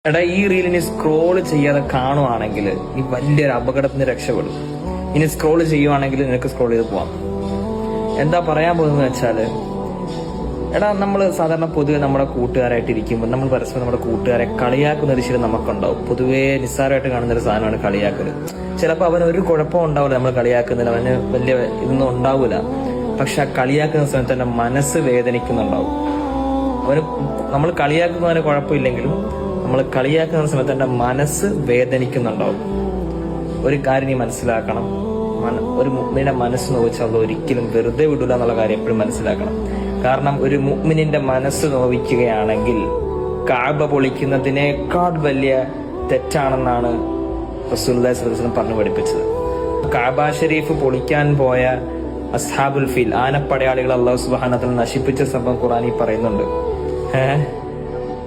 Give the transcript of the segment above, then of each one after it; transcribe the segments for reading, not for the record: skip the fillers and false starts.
എടാ, ഈ റീലിനി സ്ക്രോൾ ചെയ്യാതെ കാണുവാണെങ്കിൽ നീ വലിയൊരു അപകടത്തിന് രക്ഷപ്പെടും. ഇനി സ്ക്രോൾ ചെയ്യുവാണെങ്കിൽ നിനക്ക് സ്ക്രോൾ ചെയ്ത് പോവാം. എന്താ പറയാൻ പോകുന്നത് വെച്ചാല്, എടാ, നമ്മൾ സാധാരണ പൊതുവെ നമ്മുടെ കൂട്ടുകാരായിട്ട് ഇരിക്കുമ്പോൾ നമ്മൾ പരസ്പരം നമ്മുടെ കൂട്ടുകാരെ കളിയാക്കുന്ന ഒരു ശീലം നമുക്കുണ്ടാവും. പൊതുവേ നിസ്സാരമായിട്ട് കാണുന്ന ഒരു സാധനമാണ് കളിയാക്കല്. ചിലപ്പോൾ അവന് ഒരു കുഴപ്പം ഉണ്ടാവില്ല, നമ്മൾ കളിയാക്കുന്നില്ല, അവന് വലിയ ഇതൊന്നും ഉണ്ടാവില്ല. പക്ഷെ ആ കളിയാക്കുന്ന സമയത്ത് തന്നെ മനസ്സ് വേദനിക്കുന്നുണ്ടാവും. അവന് നമ്മൾ കളിയാക്കുന്നവന് കുഴപ്പമില്ലെങ്കിലും നമ്മൾ കളിയാക്കുന്ന സമയത്ത് എൻ്റെ മനസ്സ് വേദനിക്കുന്നുണ്ടാവും. ഒരു കാര്യം നീ മനസ്സിലാക്കണം, ഒരു മുഅ്മിന്റെ മനസ്സ് നോവിച്ചാൽ അത് ഒരിക്കലും വെറുതെ വിടൂല എന്നുള്ള കാര്യം എപ്പോഴും മനസ്സിലാക്കണം. കാരണം ഒരു മുഅ്മിനിന്റെ മനസ്സ് നോവിക്കുകയാണെങ്കിൽ കഅബ പൊളിക്കുന്നതിനേക്കാൾ വലിയ തെറ്റാണെന്നാണ് റസൂലുള്ളാഹി സ്വല്ലല്ലാഹു അലൈഹി വസല്ലം പറഞ്ഞു പഠിപ്പിച്ചത്. കഅബ ഷരീഫ് പൊളിക്കാൻ പോയ അസ്ഹാബുൽ ഫീൽ, ആനപ്പടയാളികൾ അല്ലാഹു സുബ്ഹാനഹു വ തആല നശിപ്പിച്ച സംഭവം ഖുർആനിൽ പറയുന്നുണ്ട്.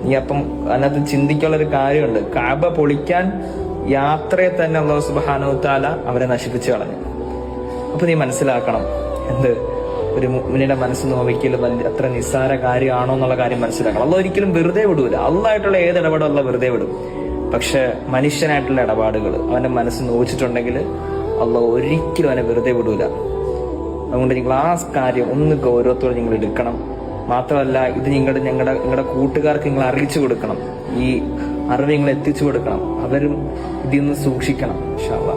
നീ അപ്പം അതിനകത്ത് ചിന്തിക്കാനുള്ള ഒരു കാര്യമുണ്ട്. കഅബ പൊളിക്കാൻ യാത്രയെ തന്നെ അല്ലാഹു സുബ്ഹാനഹു വ തആല അവരെ നശിപ്പിച്ചു കളഞ്ഞു. അപ്പൊ നീ മനസ്സിലാക്കണം, എന്ത് ഒരു മുഅ്മിനിന്റെ മനസ്സ് നോവിക്കൽ അത്ര നിസ്സാര കാര്യമാണോ എന്നുള്ള കാര്യം മനസ്സിലാക്കണം. അല്ലാഹ് ഒരിക്കലും വെറുതെ വിടൂല. അല്ലാഹുമായിട്ടുള്ള ഏത് ഇടപാടും അല്ലാഹ് വെറുതെ വിടും. പക്ഷെ മനുഷ്യനായിട്ടുള്ള ഇടപാടുകൾ അവന്റെ മനസ്സ് നോവിച്ചിട്ടുണ്ടെങ്കിൽ അല്ലാഹ് ഒരിക്കലും അവനെ വെറുതെ വിടൂല. അതുകൊണ്ട് നിങ്ങൾ ആ കാര്യം ഒന്ന് ഗൗരവത്തോടെ നിങ്ങൾ എടുക്കണം. മാത്രമല്ല, ഇത് നിങ്ങളുടെ കൂട്ടുകാർക്ക് നിങ്ങൾ അറിയിച്ചു കൊടുക്കണം. ഈ അറിവ് നിങ്ങൾ എത്തിച്ചു കൊടുക്കണം. അവരും ഇതിൽ നിന്ന് സൂക്ഷിക്കണം ഇൻഷാ അല്ലാഹ്.